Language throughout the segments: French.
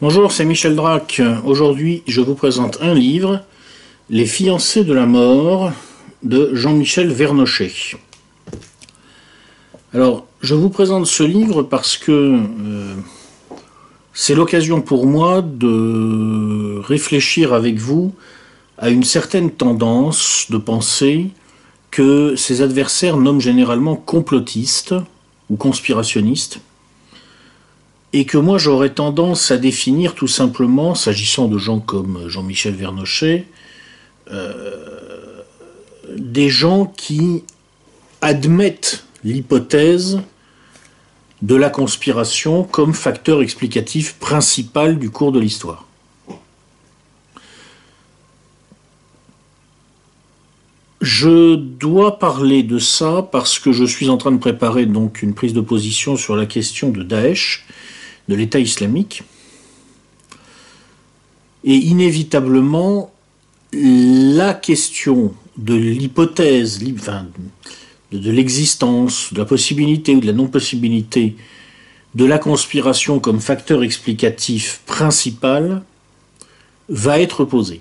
Bonjour, c'est Michel Drac. Aujourd'hui, je vous présente un livre, Les fiancés de la mort, de Jean-Michel Vernochet. Alors, je vous présente ce livre parce que c'est l'occasion pour moi de réfléchir avec vous à une certaine tendance de pensée que ses adversaires nomment généralement complotiste ou conspirationniste, et que moi j'aurais tendance à définir tout simplement, s'agissant de gens comme Jean-Michel Vernochet, des gens qui admettent l'hypothèse de la conspiration comme facteur explicatif principal du cours de l'histoire. Je dois parler de ça parce que je suis en train de préparer donc une prise de position sur la question de Daesh, de l'État islamique. Et inévitablement, la question de l'hypothèse, de l'existence, de la possibilité ou de la non-possibilité de la conspiration comme facteur explicatif principal va être posée.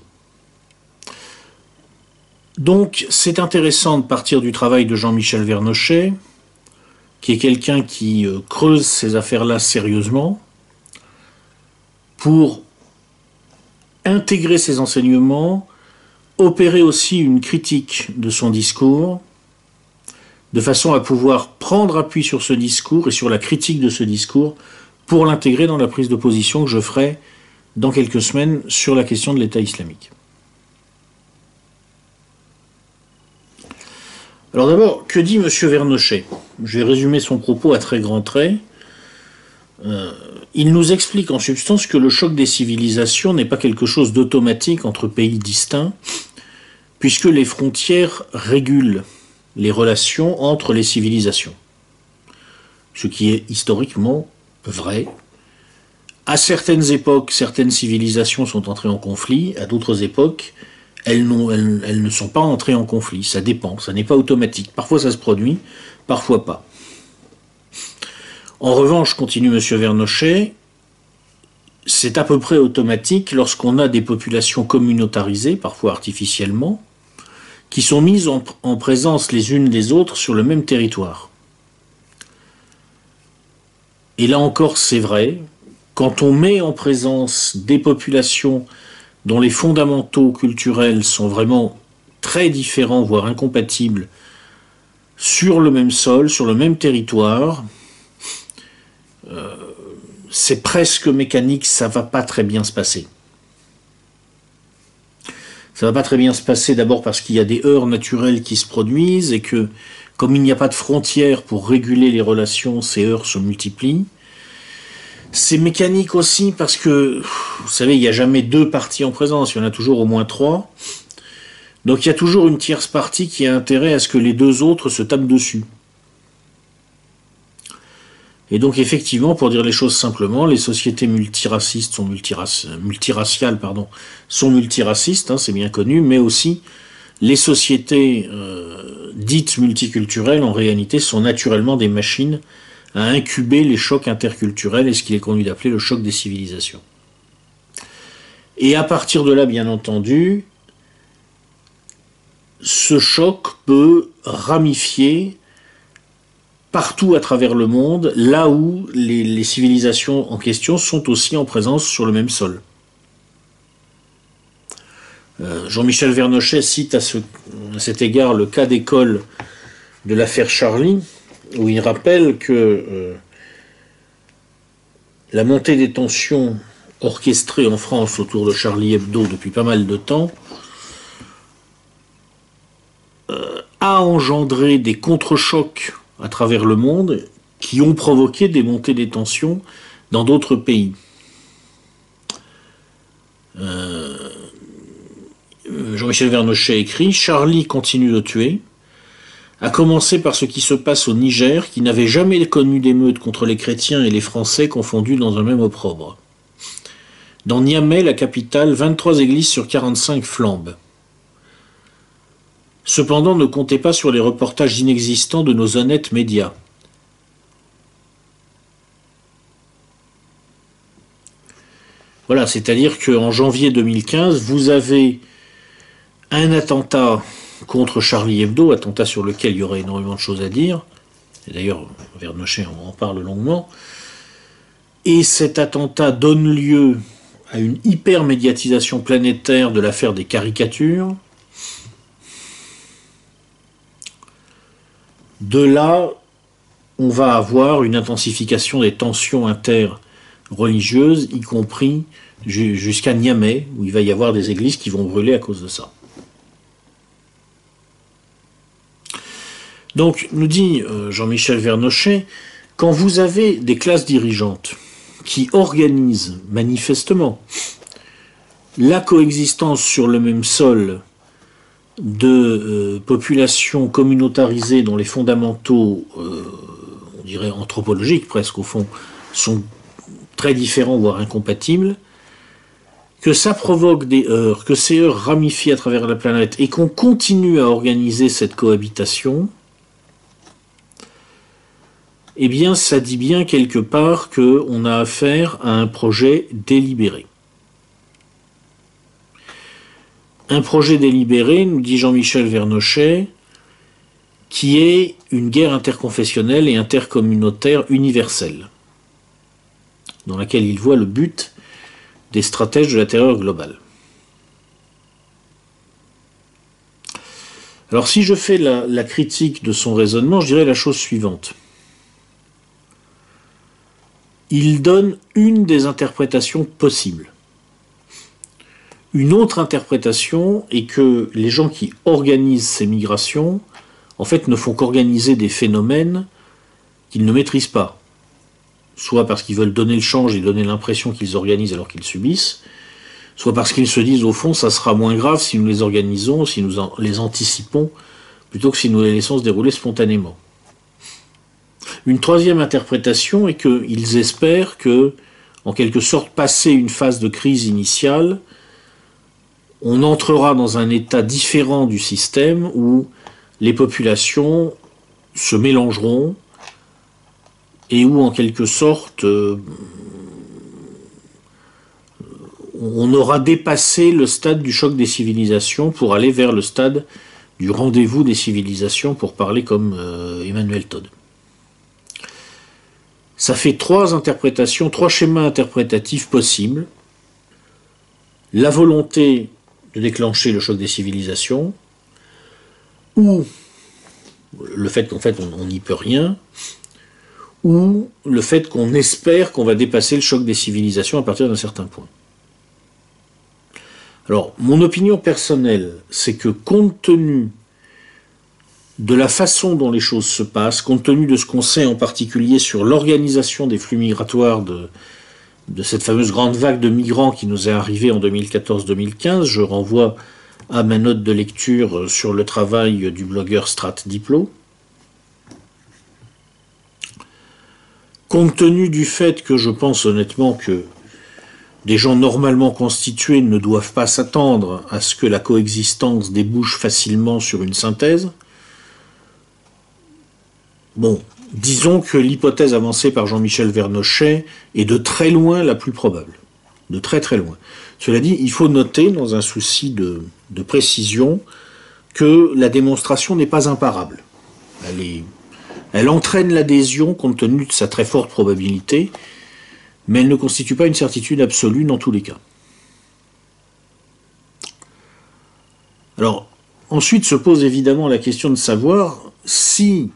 Donc c'est intéressant de partir du travail de Jean-Michel Vernochet, qui est quelqu'un qui creuse ces affaires-là sérieusement, pour intégrer ces enseignements, opérer aussi une critique de son discours, de façon à pouvoir prendre appui sur ce discours et sur la critique de ce discours pour l'intégrer dans la prise de position que je ferai dans quelques semaines sur la question de l'État islamique. Alors d'abord, que dit M. Vernochet? Je vais résumer son propos à très grands traits. Il nous explique en substance que le choc des civilisations n'est pas quelque chose d'automatique entre pays distincts, puisque les frontières régulent les relations entre les civilisations. Ce qui est historiquement vrai. À certaines époques, certaines civilisations sont entrées en conflit, à d'autres époques, elles ne sont pas entrées en conflit. Ça dépend, ça n'est pas automatique. Parfois ça se produit, parfois pas. En revanche, continue M. Vernochet, c'est à peu près automatique lorsqu'on a des populations communautarisées, parfois artificiellement, qui sont mises en présence les unes des autres sur le même territoire. Et là encore, c'est vrai, quand on met en présence des populations dont les fondamentaux culturels sont vraiment très différents, voire incompatibles, sur le même sol, sur le même territoire, c'est presque mécanique, ça va pas très bien se passer. Ça va pas très bien se passer d'abord parce qu'il y a des heurts naturels qui se produisent et que, comme il n'y a pas de frontières pour réguler les relations, ces heurts se multiplient. C'est mécanique aussi parce que, vous savez, il n'y a jamais deux parties en présence, il y en a toujours au moins trois. Donc il y a toujours une tierce partie qui a intérêt à ce que les deux autres se tapent dessus. Et donc effectivement, pour dire les choses simplement, les sociétés multiracistes sont multiraciales, sont multiracistes, c'est bien connu, mais aussi les sociétés dites multiculturelles, en réalité, sont naturellement des machines à incuber les chocs interculturels et ce qu'il est convenu d'appeler le choc des civilisations. Et à partir de là, bien entendu, ce choc peut ramifier partout à travers le monde, là où les civilisations en question sont aussi en présence sur le même sol. Jean-Michel Vernochet cite à cet égard le cas d'école de l'affaire Charlie, où il rappelle que la montée des tensions orchestrées en France autour de Charlie Hebdo depuis pas mal de temps a engendré des contre-chocs à travers le monde qui ont provoqué des montées des tensions dans d'autres pays. Jean-Michel Vernochet écrit « Charlie continue de tuer, à commencer par ce qui se passe au Niger, qui n'avait jamais connu d'émeute contre les chrétiens et les Français confondus dans un même opprobre. Dans Niamey, la capitale, 23 églises sur 45 flambent. Cependant, ne comptez pas sur les reportages inexistants de nos honnêtes médias. Voilà, c'est-à-dire qu'en janvier 2015, vous avez un attentat contre Charlie Hebdo, attentat sur lequel il y aurait énormément de choses à dire, et d'ailleurs, Vernochet en parle longuement, et cet attentat donne lieu à une hyper-médiatisation planétaire de l'affaire des caricatures. De là, on va avoir une intensification des tensions interreligieuses, y compris jusqu'à Niamey, où il va y avoir des églises qui vont brûler à cause de ça. Donc, nous dit Jean-Michel Vernochet, quand vous avez des classes dirigeantes qui organisent manifestement la coexistence sur le même sol de populations communautarisées dont les fondamentaux, on dirait anthropologiques presque au fond, sont très différents, voire incompatibles, que ça provoque des heurts, que ces heurts ramifient à travers la planète et qu'on continue à organiser cette cohabitation, eh bien, ça dit bien quelque part qu'on a affaire à un projet délibéré. Un projet délibéré, nous dit Jean-Michel Vernochet, qui est une guerre interconfessionnelle et intercommunautaire universelle, dans laquelle il voit le but des stratèges de la terreur globale. Alors si je fais la critique de son raisonnement, je dirais la chose suivante. Il donne une des interprétations possibles. Une autre interprétation est que les gens qui organisent ces migrations, en fait, ne font qu'organiser des phénomènes qu'ils ne maîtrisent pas. Soit parce qu'ils veulent donner le change et donner l'impression qu'ils organisent alors qu'ils subissent, soit parce qu'ils se disent, au fond, ça sera moins grave si nous les organisons, si nous les anticipons, plutôt que si nous les laissons se dérouler spontanément. Une troisième interprétation est qu'ils espèrent que, en quelque sorte, passé une phase de crise initiale, on entrera dans un état différent du système où les populations se mélangeront et où, en quelque sorte, on aura dépassé le stade du choc des civilisations pour aller vers le stade du rendez-vous des civilisations, pour parler comme Emmanuel Todd. Ça fait trois interprétations, trois schémas interprétatifs possibles. La volonté de déclencher le choc des civilisations, ou le fait qu'en fait on n'y peut rien, ou le fait qu'on espère qu'on va dépasser le choc des civilisations à partir d'un certain point. Alors, mon opinion personnelle, c'est que compte tenu de la façon dont les choses se passent, compte tenu de ce qu'on sait en particulier sur l'organisation des flux migratoires de cette fameuse grande vague de migrants qui nous est arrivée en 2014-2015, je renvoie à ma note de lecture sur le travail du blogueur Strat Diplo. Compte tenu du fait que je pense honnêtement que des gens normalement constitués ne doivent pas s'attendre à ce que la coexistence débouche facilement sur une synthèse, bon, disons que l'hypothèse avancée par Jean-Michel Vernochet est de très loin la plus probable. De très très loin. Cela dit, il faut noter, dans un souci de précision, que la démonstration n'est pas imparable. Elle entraîne l'adhésion compte tenu de sa très forte probabilité, mais elle ne constitue pas une certitude absolue dans tous les cas. Alors, ensuite se pose évidemment la question de savoir si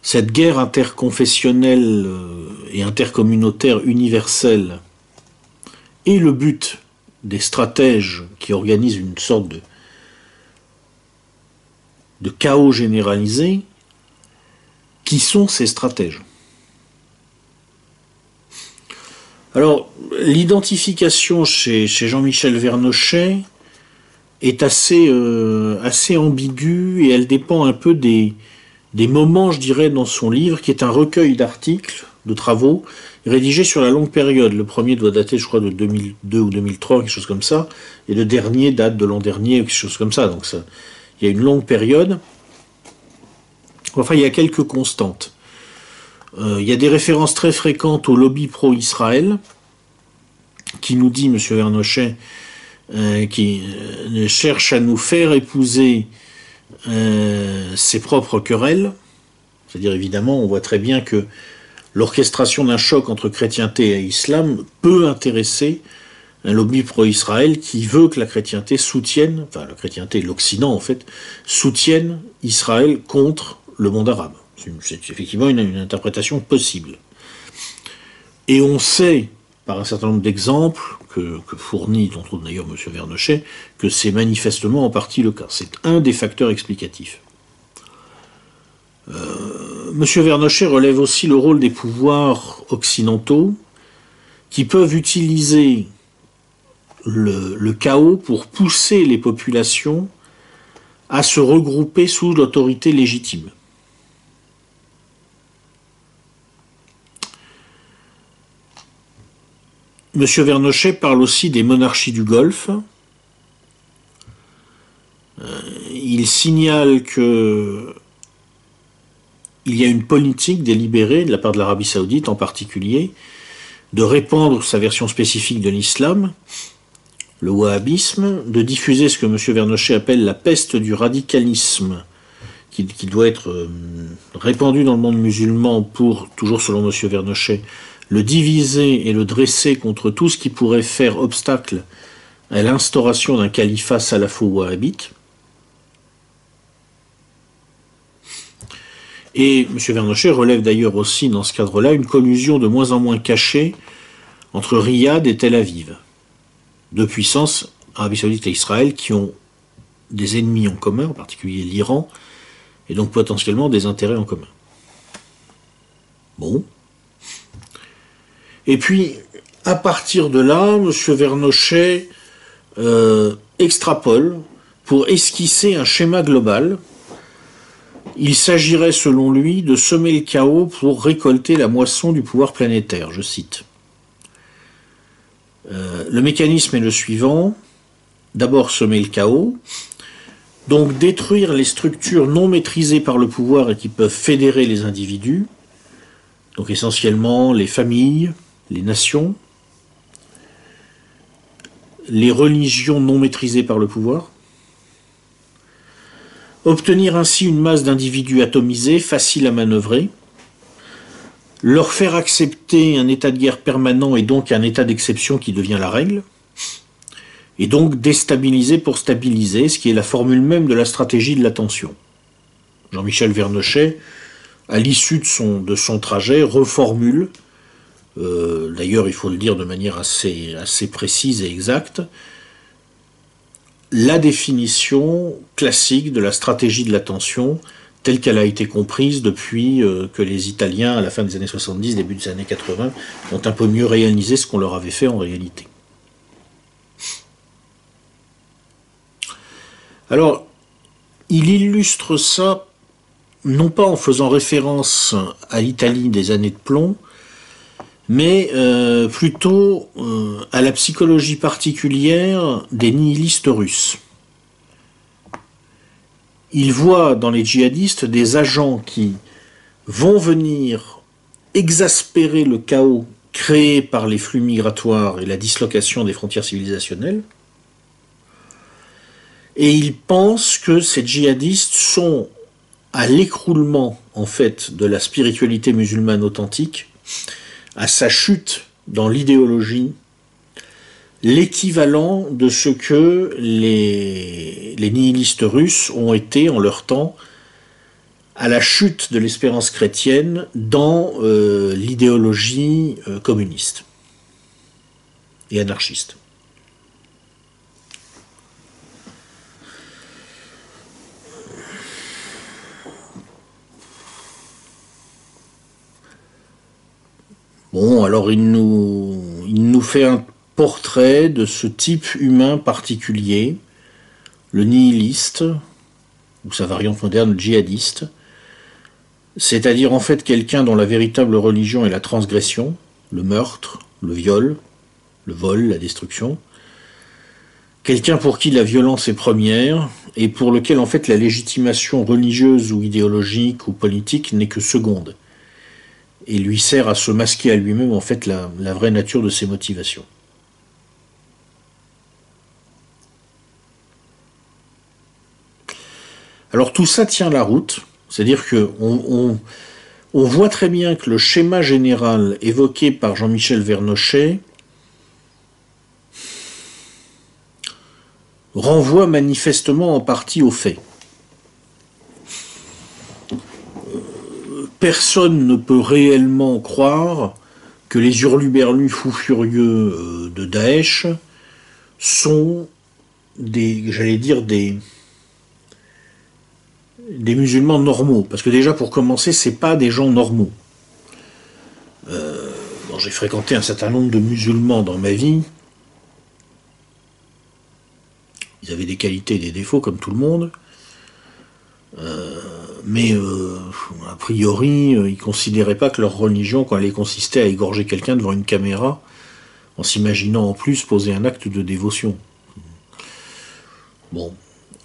cette guerre interconfessionnelle et intercommunautaire universelle est le but des stratèges qui organisent une sorte de chaos généralisé. Qui sont ces stratèges? Alors, l'identification chez Jean-Michel Vernochet est assez ambiguë et elle dépend un peu des moments, je dirais, dans son livre, qui est un recueil d'articles, de travaux, rédigés sur la longue période. Le premier doit dater, je crois, de 2002 ou 2003, quelque chose comme ça, et le dernier date de l'an dernier, quelque chose comme ça. Donc, il y a une longue période. Enfin, il y a quelques constantes. Il y a des références très fréquentes au lobby pro-Israël, qui nous dit, M. Vernochet, qui cherche à nous faire épouser ses propres querelles. C'est-à-dire, évidemment, on voit très bien que l'orchestration d'un choc entre chrétienté et islam peut intéresser un lobby pro-Israël qui veut que la chrétienté soutienne, enfin la chrétienté, l'Occident en fait, soutienne Israël contre le monde arabe. C'est effectivement une interprétation possible. Et on sait, par un certain nombre d'exemples, que fournit, entre autres d'ailleurs M. Vernochet, que c'est manifestement en partie le cas. C'est un des facteurs explicatifs. M. Vernochet relève aussi le rôle des pouvoirs occidentaux qui peuvent utiliser le chaos pour pousser les populations à se regrouper sous l'autorité légitime. M. Vernochet parle aussi des monarchies du Golfe. Il signale que il y a une politique délibérée de la part de l'Arabie Saoudite en particulier de répandre sa version spécifique de l'islam, le wahhabisme, de diffuser ce que M. Vernochet appelle la peste du radicalisme, qui doit être répandue dans le monde musulman pour, toujours selon M. Vernochet, le diviser et le dresser contre tout ce qui pourrait faire obstacle à l'instauration d'un califat salafo-wahhabite. Et M. Vernochet relève d'ailleurs aussi dans ce cadre-là une collusion de moins en moins cachée entre Riyad et Tel Aviv, deux puissances, Arabie Saoudite et Israël, qui ont des ennemis en commun, en particulier l'Iran, et donc potentiellement des intérêts en commun. Bon. Et puis, à partir de là, M. Vernochet extrapole pour esquisser un schéma global. Il s'agirait, selon lui, de semer le chaos pour récolter la moisson du pouvoir planétaire, je cite. Le mécanisme est le suivant. D'abord, semer le chaos, donc détruire les structures non maîtrisées par le pouvoir et qui peuvent fédérer les individus, donc essentiellement les familles, les nations, les religions non maîtrisées par le pouvoir, obtenir ainsi une masse d'individus atomisés, faciles à manœuvrer, leur faire accepter un état de guerre permanent et donc un état d'exception qui devient la règle, et donc déstabiliser pour stabiliser, ce qui est la formule même de la stratégie de l'attention. Jean-Michel Vernochet, à l'issue de son trajet, reformule, d'ailleurs il faut le dire de manière assez précise et exacte, la définition classique de la stratégie de l'attention telle qu'elle a été comprise depuis que les Italiens, à la fin des années 70, début des années 80, ont un peu mieux réalisé ce qu'on leur avait fait en réalité. Alors, il illustre ça, non pas en faisant référence à l'Italie des années de plomb, mais plutôt à la psychologie particulière des nihilistes russes. Il voit dans les djihadistes des agents qui vont venir exaspérer le chaos créé par les flux migratoires et la dislocation des frontières civilisationnelles, et il pense que ces djihadistes sont à l'écroulement en fait de la spiritualité musulmane authentique, à sa chute dans l'idéologie, l'équivalent de ce que les nihilistes russes ont été en leur temps à la chute de l'espérance chrétienne dans l'idéologie communiste et anarchiste. Bon, alors il nous fait un portrait de ce type humain particulier, le nihiliste, ou sa variante moderne, le djihadiste, c'est-à-dire en fait quelqu'un dont la véritable religion est la transgression, le meurtre, le viol, le vol, la destruction, quelqu'un pour qui la violence est première, et pour lequel en fait la légitimation religieuse ou idéologique ou politique n'est que seconde, et lui sert à se masquer à lui-même en fait la vraie nature de ses motivations. Alors tout ça tient la route, c'est-à-dire que on voit très bien que le schéma général évoqué par Jean-Michel Vernochet renvoie manifestement en partie aux faits. Personne ne peut réellement croire que les hurluberlus fous furieux de Daesh sont j'allais dire, des musulmans normaux. Parce que déjà, pour commencer, c'est pas des gens normaux. J'ai fréquenté un certain nombre de musulmans dans ma vie. Ils avaient des qualités et des défauts, comme tout le monde. Mais a priori, ils considéraient pas que leur religion, quand elle consistait à égorger quelqu'un devant une caméra, en s'imaginant en plus poser un acte de dévotion. Bon,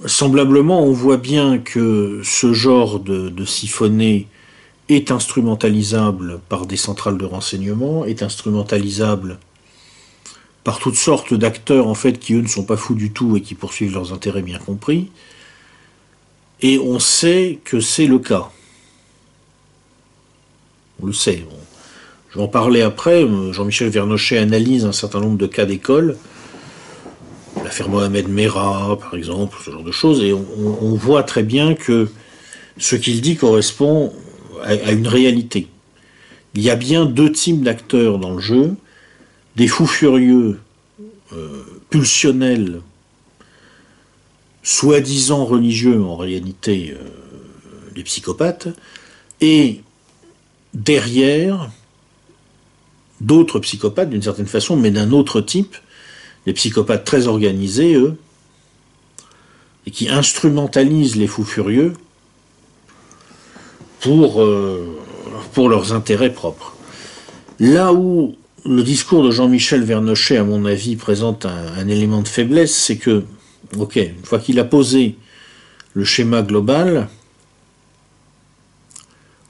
semblablement, on voit bien que ce genre de siphonné est instrumentalisable par des centrales de renseignement, est instrumentalisable par toutes sortes d'acteurs en fait qui eux ne sont pas fous du tout et qui poursuivent leurs intérêts bien compris. Et on sait que c'est le cas. On le sait. Je vais en parler après. Jean-Michel Vernochet analyse un certain nombre de cas d'école. L'affaire Mohamed Merah, par exemple, ce genre de choses. Et on voit très bien que ce qu'il dit correspond à une réalité. Il y a bien deux types d'acteurs dans le jeu. Des fous furieux, pulsionnels, soi-disant religieux, en réalité des psychopathes, et derrière d'autres psychopathes d'une certaine façon, mais d'un autre type, des psychopathes très organisés, eux, et qui instrumentalisent les fous furieux pour leurs intérêts propres. Là où le discours de Jean-Michel Vernochet, à mon avis, présente un élément de faiblesse, c'est que, ok, une fois qu'il a posé le schéma global,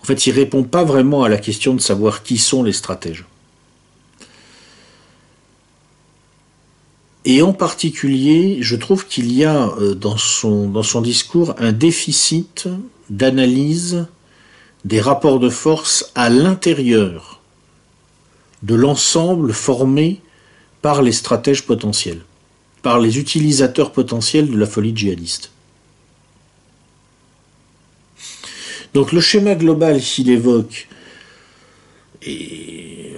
en fait, il ne répond pas vraiment à la question de savoir qui sont les stratèges. Et en particulier, je trouve qu'il y a dans son discours un déficit d'analyse des rapports de force à l'intérieur de l'ensemble formé par les stratèges potentiels, par les utilisateurs potentiels de la folie djihadiste. Donc le schéma global qu'il évoque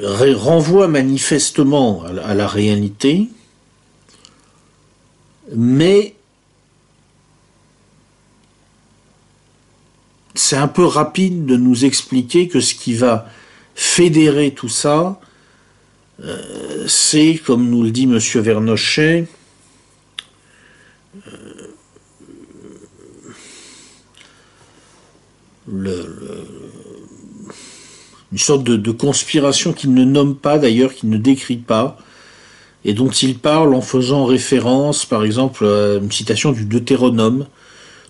renvoie manifestement à la réalité, mais c'est un peu rapide de nous expliquer que ce qui va fédérer tout ça, c'est, comme nous le dit M. Vernochet, une sorte de conspiration qu'il ne nomme pas d'ailleurs, qu'il ne décrit pas, et dont il parle en faisant référence, par exemple, à une citation du Deutéronome.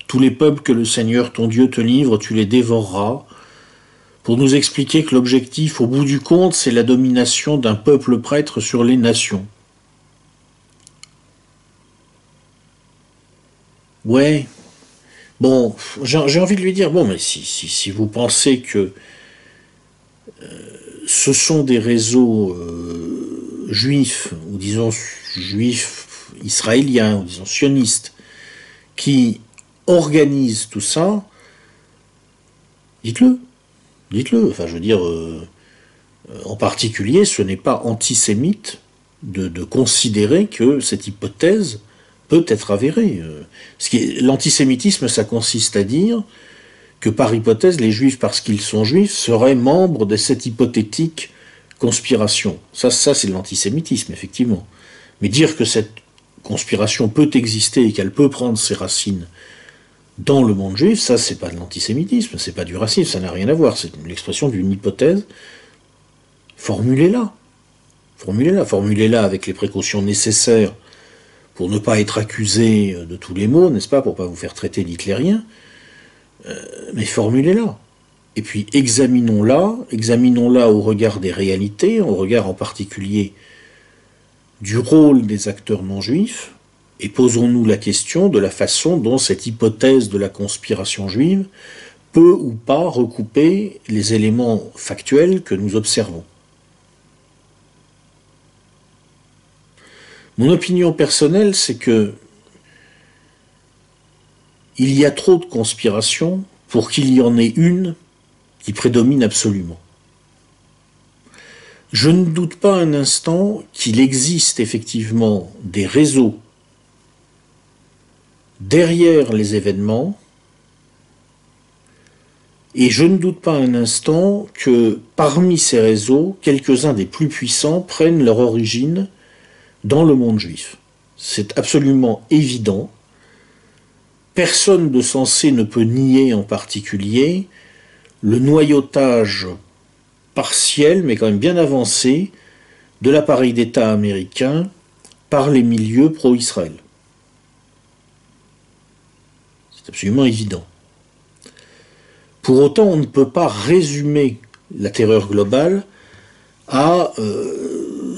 Tous les peuples que le Seigneur ton Dieu te livre, tu les dévoreras, pour nous expliquer que l'objectif, au bout du compte, c'est la domination d'un peuple prêtre sur les nations. Ouais. Bon, j'ai envie de lui dire, bon, mais si vous pensez que ce sont des réseaux juifs, ou disons juifs israéliens, ou disons sionistes, qui organisent tout ça, dites-le. Dites-le. Enfin, je veux dire, en particulier, ce n'est pas antisémite de considérer que cette hypothèse peut être avérée. L'antisémitisme, ça consiste à dire que par hypothèse, les juifs, parce qu'ils sont juifs, seraient membres de cette hypothétique conspiration. Ça c'est de l'antisémitisme, effectivement. Mais dire que cette conspiration peut exister et qu'elle peut prendre ses racines dans le monde juif, ça c'est pas de l'antisémitisme, c'est pas du racisme, ça n'a rien à voir, c'est l'expression d'une hypothèse. Formulez-la. Formulez-la avec les précautions nécessaires pour ne pas être accusé de tous les maux, n'est-ce pas, pour pas vous faire traiter d'hitlérien, mais formulez-la. Et puis examinons-la au regard des réalités, au regard en particulier du rôle des acteurs non juifs, Et posons-nous la question de la façon dont cette hypothèse de la conspiration juive peut ou pas recouper les éléments factuels que nous observons. Mon opinion personnelle, c'est que il y a trop de conspirations pour qu'il y en ait une qui prédomine absolument. Je ne doute pas un instant qu'il existe effectivement des réseaux derrière les événements, et je ne doute pas un instant que parmi ces réseaux, quelques-uns des plus puissants prennent leur origine dans le monde juif. C'est absolument évident. Personne de sensé ne peut nier en particulier le noyautage partiel, mais quand même bien avancé, de l'appareil d'État américain par les milieux pro-Israël. C'est absolument évident. Pour autant, on ne peut pas résumer la terreur globale à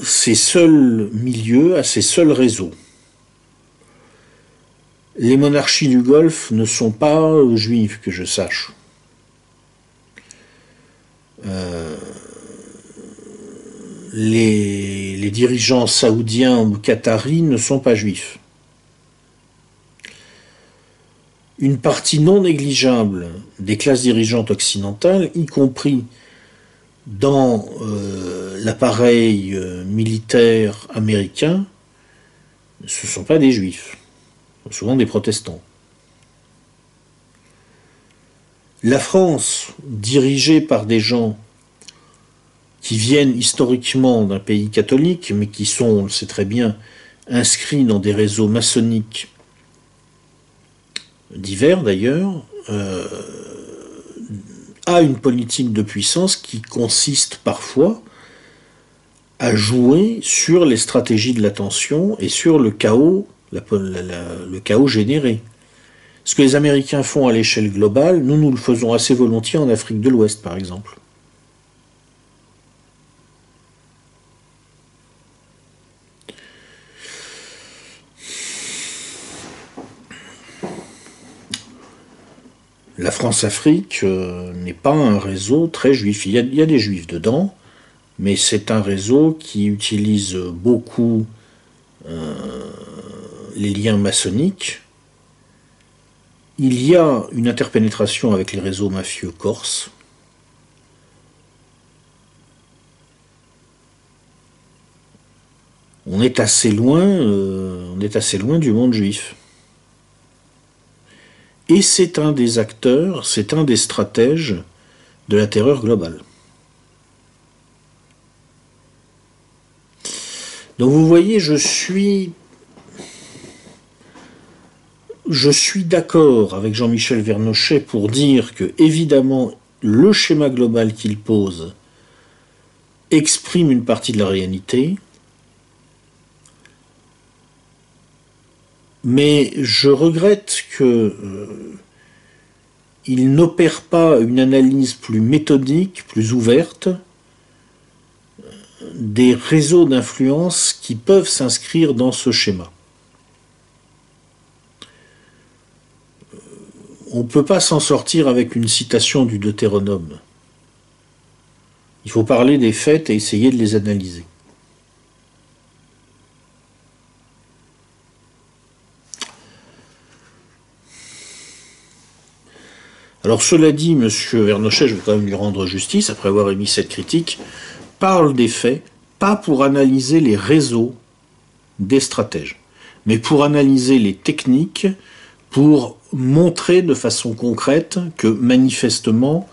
ces seuls milieux, à ces seuls réseaux. Les monarchies du Golfe ne sont pas juives, que je sache. Les dirigeants saoudiens ou qataris ne sont pas juifs. Une partie non négligeable des classes dirigeantes occidentales, y compris dans l'appareil militaire américain, ce ne sont pas des juifs, ce sont souvent des protestants. La France, dirigée par des gens qui viennent historiquement d'un pays catholique, mais qui sont, on le sait très bien, inscrits dans des réseaux maçonniques divers d'ailleurs, a une politique de puissance qui consiste parfois à jouer sur les stratégies de l'attention et sur le chaos, le chaos généré. Ce que les Américains font à l'échelle globale, nous le faisons assez volontiers en Afrique de l'Ouest, par exemple. La France-Afrique n'est pas un réseau très juif. Il y a des juifs dedans, mais c'est un réseau qui utilise beaucoup les liens maçonniques. Il y a une interpénétration avec les réseaux mafieux corses. On est assez loin du monde juif. Et c'est un des acteurs, c'est un des stratèges de la terreur globale. Donc vous voyez, je suis d'accord avec Jean-Michel Vernochet pour dire que, évidemment, le schéma global qu'il pose exprime une partie de la réalité, mais je regrette qu'il n'opère pas une analyse plus méthodique, plus ouverte, des réseaux d'influence qui peuvent s'inscrire dans ce schéma. On ne peut pas s'en sortir avec une citation du Deutéronome. Il faut parler des faits et essayer de les analyser. Alors cela dit, M. Vernochet, je vais quand même lui rendre justice, après avoir émis cette critique, parle des faits, pas pour analyser les réseaux des stratèges, mais pour analyser les techniques, pour montrer de façon concrète que manifestement,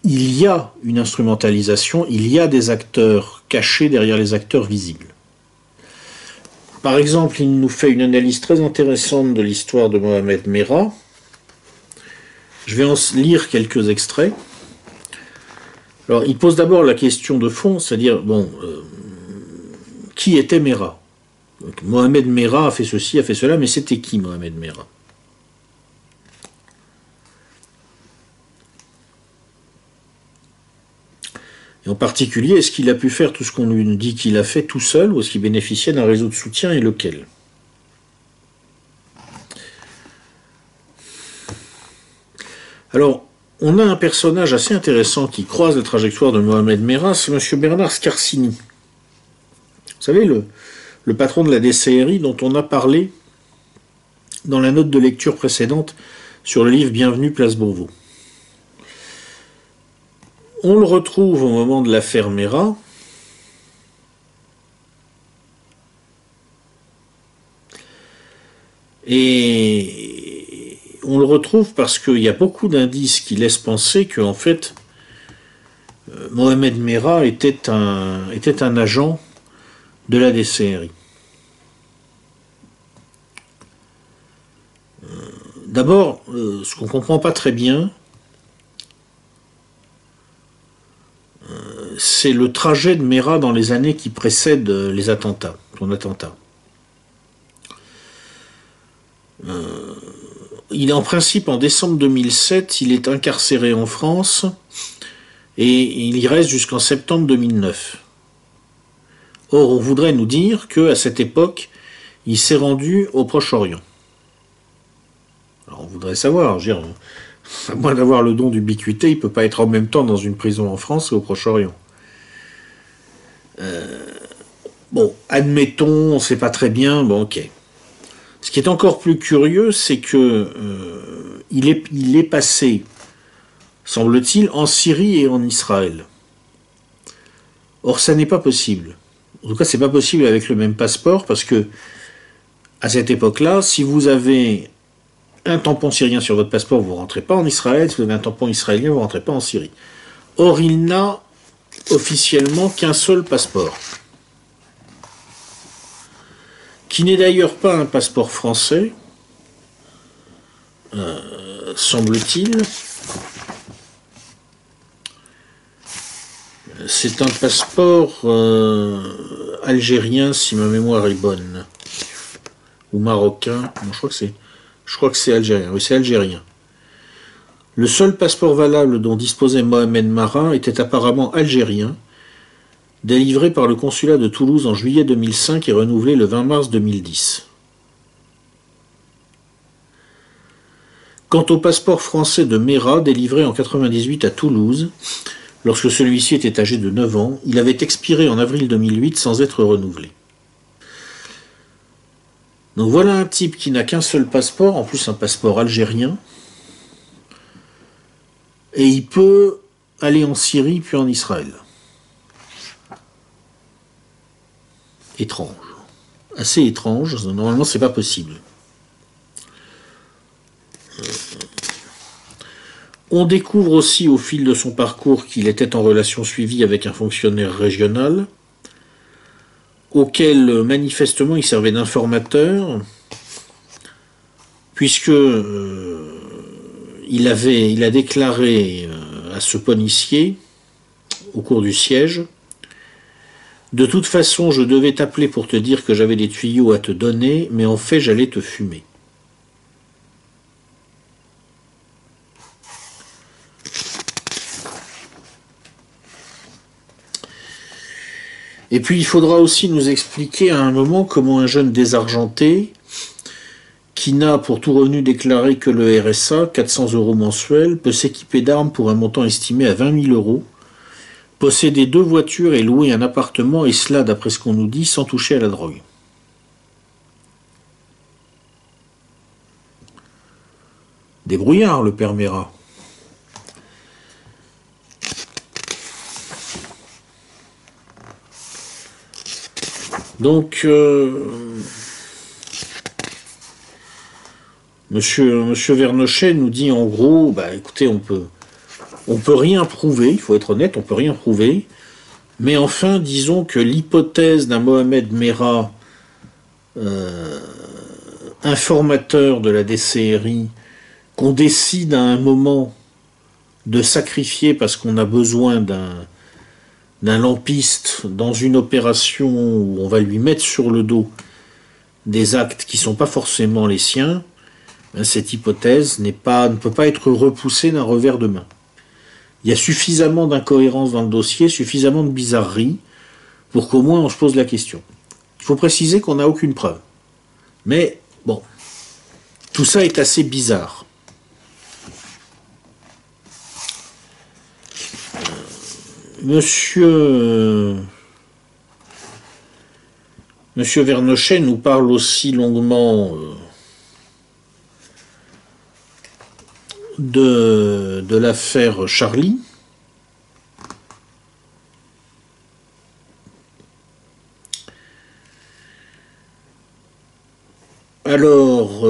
il y a une instrumentalisation, il y a des acteurs cachés derrière les acteurs visibles. Par exemple, il nous fait une analyse très intéressante de l'histoire de Mohamed Merah. Je vais en lire quelques extraits. Alors, il pose d'abord la question de fond, c'est-à-dire, qui était Merah? Donc, Mohamed Merah a fait ceci, a fait cela, mais c'était qui Mohamed Merah? Et en particulier, est-ce qu'il a pu faire tout ce qu'on lui dit qu'il a fait tout seul, ou est-ce qu'il bénéficiait d'un réseau de soutien, et lequel? Alors, on a un personnage assez intéressant qui croise la trajectoire de Mohamed Merah, c'est M. Bernard Scarsini. Vous savez, le patron de la DCRI dont on a parlé dans la note de lecture précédente sur le livre Bienvenue, place Beauvau. On le retrouve au moment de l'affaire Merah. Et on le retrouve parce qu'il y a beaucoup d'indices qui laissent penser que, en fait, Mohamed Merah était un agent de la DCRI. D'abord, ce qu'on ne comprend pas très bien, c'est le trajet de Merah dans les années qui précèdent les attentats, son attentat. Il est en principe, en décembre 2007, il est incarcéré en France et il y reste jusqu'en septembre 2009. Or, on voudrait nous dire qu'à cette époque, il s'est rendu au Proche-Orient. Alors, on voudrait savoir, je veux dire, à moins d'avoir le don d'ubiquité, il ne peut pas être en même temps dans une prison en France et au Proche-Orient. Bon, admettons, on ne sait pas très bien, bon, ok. Ce qui est encore plus curieux, c'est que il est passé, semble-t-il, en Syrie et en Israël. Or, ça n'est pas possible. En tout cas, c'est pas possible avec le même passeport, parce que à cette époque-là, si vous avez un tampon syrien sur votre passeport, vous ne rentrez pas en Israël. Si vous avez un tampon israélien, vous ne rentrez pas en Syrie. Or, il n'a officiellement qu'un seul passeport, qui n'est d'ailleurs pas un passeport français, semble-t-il. C'est un passeport algérien, si ma mémoire est bonne, ou marocain. Non, je crois que c'est algérien. Oui, c'est algérien. Le seul passeport valable dont disposait Mohamed Merah était apparemment algérien, délivré par le consulat de Toulouse en juillet 2005 et renouvelé le 20 mars 2010. Quant au passeport français de Merah, délivré en 1998 à Toulouse, lorsque celui-ci était âgé de 9 ans, il avait expiré en avril 2008 sans être renouvelé. Donc voilà un type qui n'a qu'un seul passeport, en plus un passeport algérien, et il peut aller en Syrie puis en Israël. Étrange. Assez étrange, normalement c'est pas possible. On découvre aussi au fil de son parcours qu'il était en relation suivie avec un fonctionnaire régional, auquel manifestement il servait d'informateur, puisque il a déclaré à ce policier, au cours du siège, « De toute façon, je devais t'appeler pour te dire que j'avais des tuyaux à te donner, mais en fait, j'allais te fumer. » Et puis, il faudra aussi nous expliquer à un moment comment un jeune désargenté, qui n'a pour tout revenu déclaré que le RSA, 400 € mensuels, peut s'équiper d'armes pour un montant estimé à 20 000 €, posséder 2 voitures et louer un appartement, et cela, d'après ce qu'on nous dit, sans toucher à la drogue. Débrouillard, le père Merah. Donc, Monsieur Vernochet nous dit en gros, bah écoutez, on peut rien prouver, il faut être honnête, on peut rien prouver, mais enfin, disons que l'hypothèse d'un Mohamed Merah, informateur de la DCRI, qu'on décide à un moment de sacrifier parce qu'on a besoin d'un lampiste dans une opération où on va lui mettre sur le dos des actes qui ne sont pas forcément les siens, cette hypothèse ne peut pas être repoussée d'un revers de main. Il y a suffisamment d'incohérences dans le dossier, suffisamment de bizarreries, pour qu'au moins on se pose la question. Il faut préciser qu'on n'a aucune preuve. Mais, bon, tout ça est assez bizarre. Monsieur Vernochet nous parle aussi longuement de l'affaire Charlie. Alors,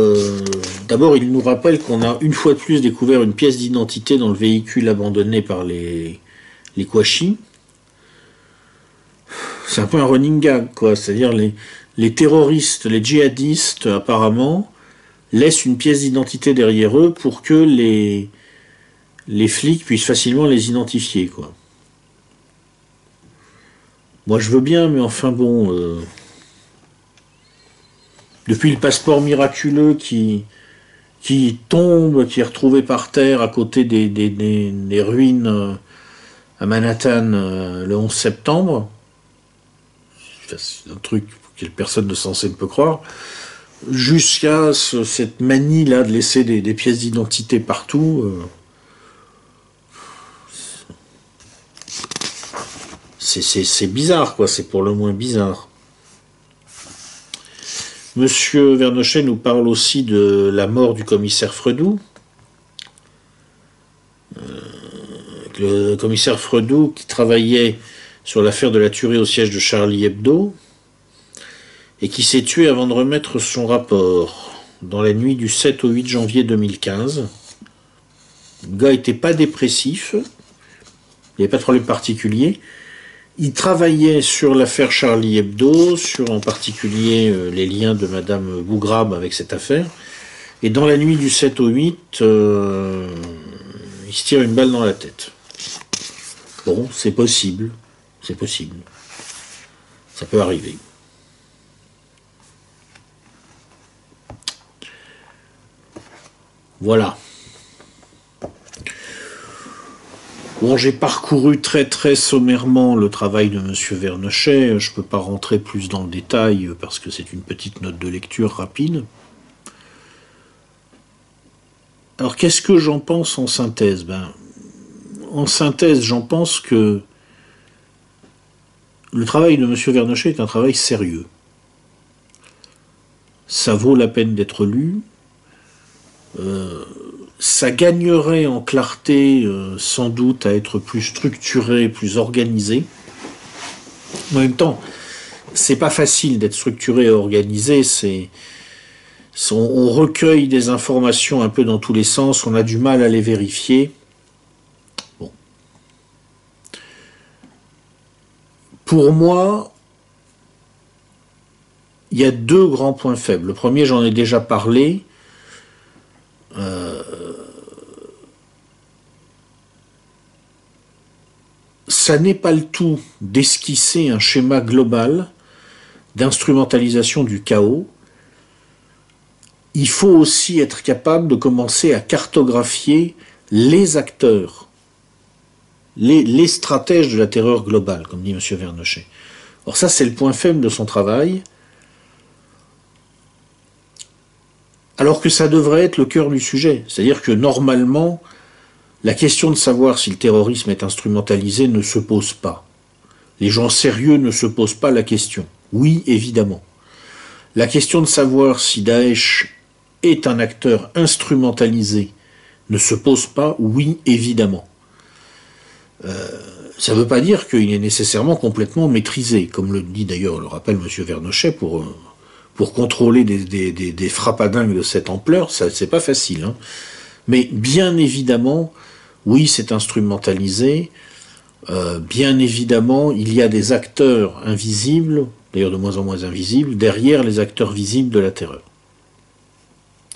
d'abord, il nous rappelle qu'on a une fois de plus découvert une pièce d'identité dans le véhicule abandonné par les Kouachi. C'est un peu un running gag, quoi. C'est-à-dire les terroristes, les djihadistes, apparemment, laissent une pièce d'identité derrière eux pour que les flics puissent facilement les identifier, quoi. Moi, je veux bien, mais enfin bon... depuis le passeport miraculeux qui tombe, qui est retrouvé par terre à côté des ruines à Manhattan le 11 septembre, c'est un truc que personne de sensé ne peut croire, jusqu'à cette manie-là de laisser des pièces d'identité partout. C'est bizarre, quoi, c'est pour le moins bizarre. Monsieur Vernochet nous parle aussi de la mort du commissaire Fredoux. Le commissaire Fredoux qui travaillait sur l'affaire de la tuerie au siège de Charlie Hebdo et qui s'est tué avant de remettre son rapport dans la nuit du 7 au 8 janvier 2015. Le gars n'était pas dépressif, il n'y avait pas de problème particulier. Il travaillait sur l'affaire Charlie Hebdo, sur en particulier les liens de Madame Bougrab avec cette affaire. Et dans la nuit du 7 au 8, il se tire une balle dans la tête. Bon, c'est possible. C'est possible. Ça peut arriver. Voilà. Bon, j'ai parcouru très très sommairement le travail de Monsieur Vernochet. Je ne peux pas rentrer plus dans le détail parce que c'est une petite note de lecture rapide. Alors, qu'est-ce que j'en pense en synthèse? En synthèse, j'en pense que le travail de Monsieur Vernochet est un travail sérieux. Ça vaut la peine d'être lu. Ça gagnerait en clarté sans doute à être plus structuré, plus organisé. En même temps, c'est pas facile d'être structuré et organisé. On recueille des informations un peu dans tous les sens, on a du mal à les vérifier. Bon. Pour moi, il y a deux grands points faibles. Le premier, j'en ai déjà parlé. Ça n'est pas le tout d'esquisser un schéma global d'instrumentalisation du chaos. Il faut aussi être capable de commencer à cartographier les acteurs, les stratèges de la terreur globale, comme dit M. Vernochet. Or ça, c'est le point faible de son travail, alors que ça devrait être le cœur du sujet. C'est-à-dire que normalement, la question de savoir si le terrorisme est instrumentalisé ne se pose pas. Les gens sérieux ne se posent pas la question. Oui, évidemment. La question de savoir si Daesh est un acteur instrumentalisé ne se pose pas. Oui, évidemment. Ça ne veut pas dire qu'il est nécessairement complètement maîtrisé, comme le dit d'ailleurs, le rappelle M. Vernochet, pour contrôler des frappadingues de cette ampleur, c'est pas facile. Hein. Mais bien évidemment, oui, c'est instrumentalisé. Bien évidemment, il y a des acteurs invisibles, d'ailleurs de moins en moins invisibles, derrière les acteurs visibles de la terreur.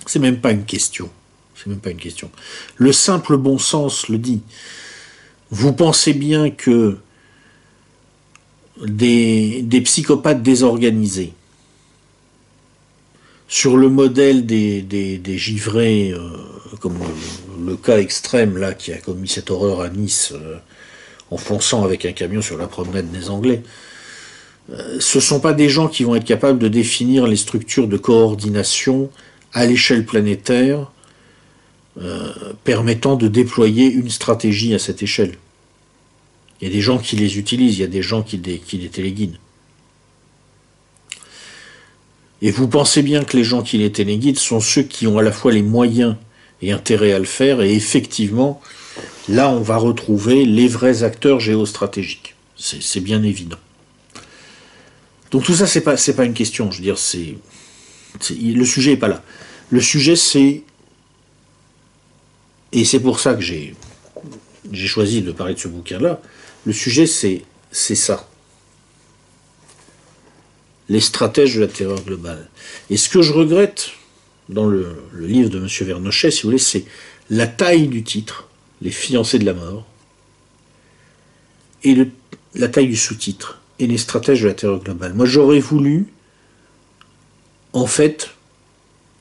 C'est même pas une question. C'est même pas une question. Le simple bon sens le dit. Vous pensez bien que des psychopathes désorganisés, sur le modèle des givrés, comme le cas extrême là qui a commis cette horreur à Nice, en fonçant avec un camion sur la promenade des Anglais, ce ne sont pas des gens qui vont être capables de définir les structures de coordination à l'échelle planétaire permettant de déployer une stratégie à cette échelle. Il y a des gens qui les utilisent, il y a des gens qui les téléguident. Et vous pensez bien que les gens qui les téléguident sont ceux qui ont à la fois les moyens et intérêt à le faire, et effectivement, là on va retrouver les vrais acteurs géostratégiques. C'est bien évident. Donc tout ça, c'est pas une question, je veux dire, le sujet n'est pas là. Le sujet, c'est, et c'est pour ça que j'ai choisi de parler de ce bouquin-là, le sujet, c'est ça. Les stratèges de la terreur globale. Et ce que je regrette dans le livre de M. Vernochet, si vous voulez, c'est la taille du titre, Les fiancés de la mort, et la taille du sous-titre, et les stratèges de la terreur globale. Moi, j'aurais voulu, en fait,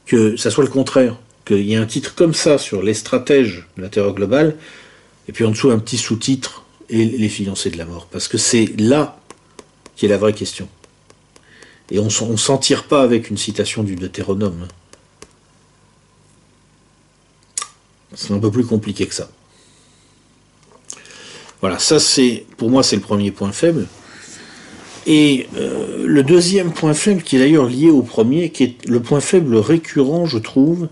que ça soit le contraire, qu'il y ait un titre comme ça sur les stratèges de la terreur globale, et puis en dessous un petit sous-titre, et les fiancés de la mort. Parce que c'est là qui est la vraie question. Et on s'en tire pas avec une citation du Deutéronome. C'est un peu plus compliqué que ça. Voilà, ça pour moi c'est le premier point faible. Et le deuxième point faible, qui est d'ailleurs lié au premier, qui est le point faible récurrent, je trouve,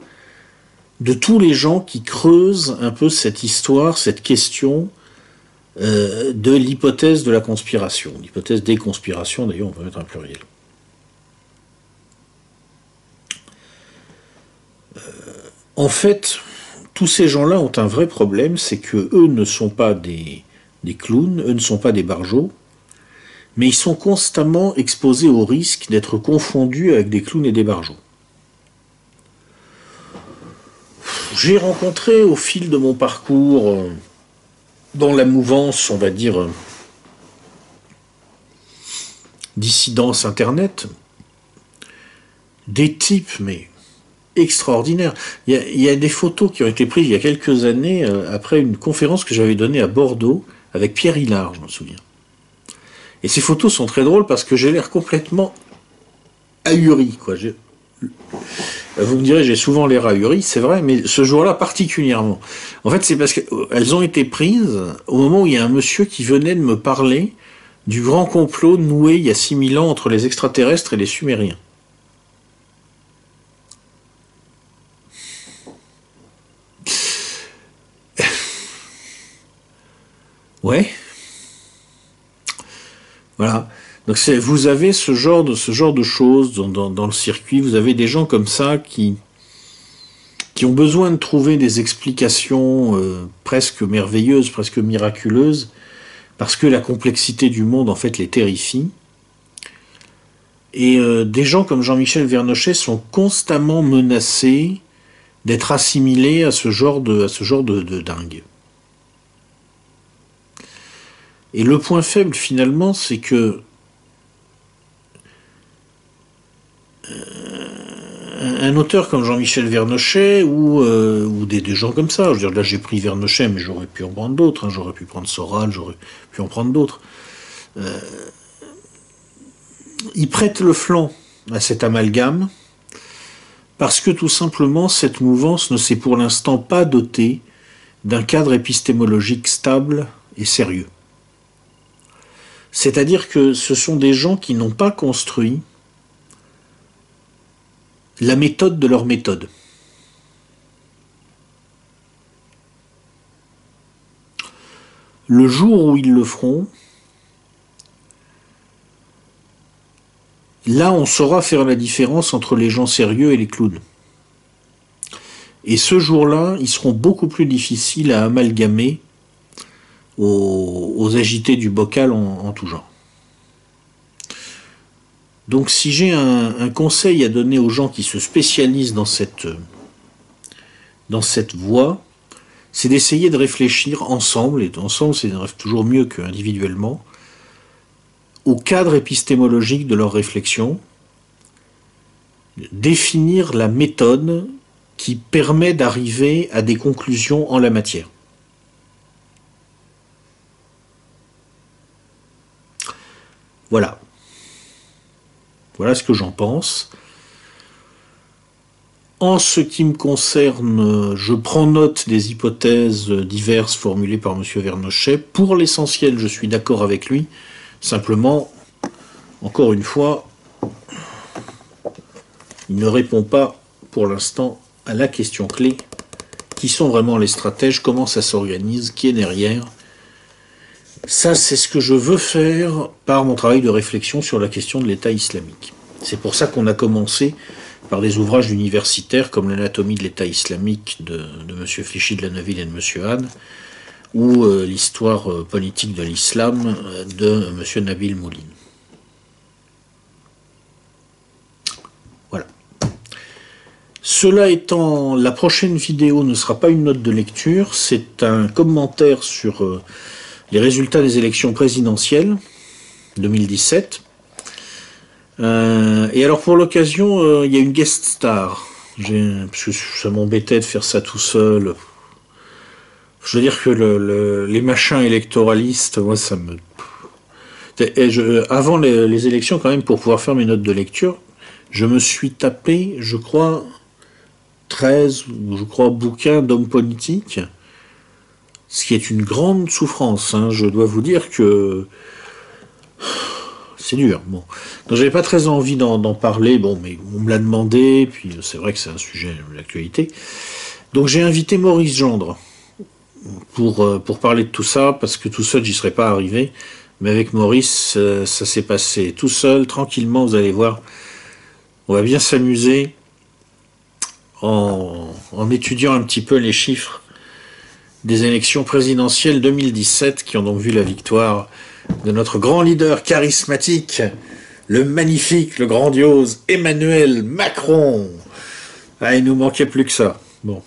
de tous les gens qui creusent un peu cette histoire, cette question de l'hypothèse de la conspiration. L'hypothèse des conspirations, d'ailleurs on peut mettre un pluriel. En fait, tous ces gens-là ont un vrai problème, c'est que eux ne sont pas des clowns, eux ne sont pas des barjots, mais ils sont constamment exposés au risque d'être confondus avec des clowns et des barjots. J'ai rencontré au fil de mon parcours, dans la mouvance, on va dire, dissidence Internet, des types, mais extraordinaire. Il y a des photos qui ont été prises il y a quelques années après une conférence que j'avais donnée à Bordeaux avec Pierre Hillard, je me souviens. Et ces photos sont très drôles parce que j'ai l'air complètement ahuri, quoi. Vous me direz, j'ai souvent l'air ahuri, c'est vrai, mais ce jour-là particulièrement. En fait, c'est parce qu'elles ont été prises au moment où il y a un monsieur qui venait de me parler du grand complot noué il y a 6000 ans entre les extraterrestres et les Sumériens. Ouais. Voilà. Donc vous avez ce genre de choses dans le circuit. Vous avez des gens comme ça qui ont besoin de trouver des explications presque merveilleuses, presque miraculeuses, parce que la complexité du monde en fait les terrifie. Et des gens comme Jean-Michel Vernochet sont constamment menacés d'être assimilés à ce genre de dingue. Et le point faible finalement, c'est que un auteur comme Jean-Michel Vernochet ou des gens comme ça, je veux dire, là j'ai pris Vernochet, mais j'aurais pu en prendre d'autres, hein, j'aurais pu prendre Soral, j'aurais pu en prendre d'autres. Ils prêtent le flanc à cet amalgame parce que tout simplement cette mouvance ne s'est pour l'instant pas dotée d'un cadre épistémologique stable et sérieux. C'est-à-dire que ce sont des gens qui n'ont pas construit la méthode de leur méthode. Le jour où ils le feront, là on saura faire la différence entre les gens sérieux et les clowns. Et ce jour-là, ils seront beaucoup plus difficiles à amalgamer aux agités du bocal en tout genre. Donc si j'ai un conseil à donner aux gens qui se spécialisent dans cette voie, c'est d'essayer de réfléchir ensemble, et ensemble c'est toujours mieux qu'individuellement, au cadre épistémologique de leur réflexion, définir la méthode qui permet d'arriver à des conclusions en la matière. Voilà. Voilà ce que j'en pense. En ce qui me concerne, je prends note des hypothèses diverses formulées par M. Vernochet. Pour l'essentiel, je suis d'accord avec lui. Simplement, encore une fois, il ne répond pas pour l'instant à la question clé. Qui sont vraiment les stratèges? Comment ça s'organise? Qui est derrière? Ça, c'est ce que je veux faire par mon travail de réflexion sur la question de l'État islamique. C'est pour ça qu'on a commencé par des ouvrages universitaires comme l'anatomie de l'État islamique de M. Flichy de la Neuville et de M. Hahn, ou l'histoire politique de l'islam de M. Nabil Mouline. Voilà. Cela étant, la prochaine vidéo ne sera pas une note de lecture, c'est un commentaire sur les résultats des élections présidentielles 2017. Et alors pour l'occasion, il y a une guest star. Parce que ça m'embêtait de faire ça tout seul. Je veux dire que les machins électoralistes, moi ça me... avant les élections quand même, pour pouvoir faire mes notes de lecture, je me suis tapé, je crois, 13, je crois, bouquins d'hommes politiques. Ce qui est une grande souffrance, hein. Je dois vous dire que c'est dur. Bon, donc j'avais pas très envie d'en parler, bon, mais on me l'a demandé, puis c'est vrai que c'est un sujet d'actualité. Donc j'ai invité Maurice Gendre pour parler de tout ça, parce que tout seul j'y serais pas arrivé. Mais avec Maurice, ça s'est passé tout seul, tranquillement, vous allez voir. On va bien s'amuser en étudiant un petit peu les chiffres des élections présidentielles 2017 qui ont donc vu la victoire de notre grand leader charismatique, le magnifique, le grandiose Emmanuel Macron. Ah, il nous manquait plus que ça. Bon.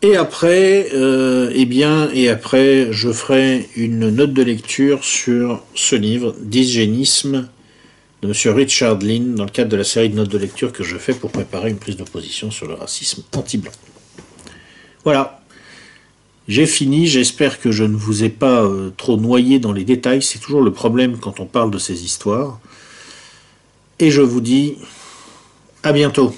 Et après, je ferai une note de lecture sur ce livre, Dysgénisme, de M. Richard Lynn, dans le cadre de la série de notes de lecture que je fais pour préparer une prise de position sur le racisme anti-blanc. Voilà. J'ai fini, j'espère que je ne vous ai pas trop noyé dans les détails, c'est toujours le problème quand on parle de ces histoires. Et je vous dis à bientôt.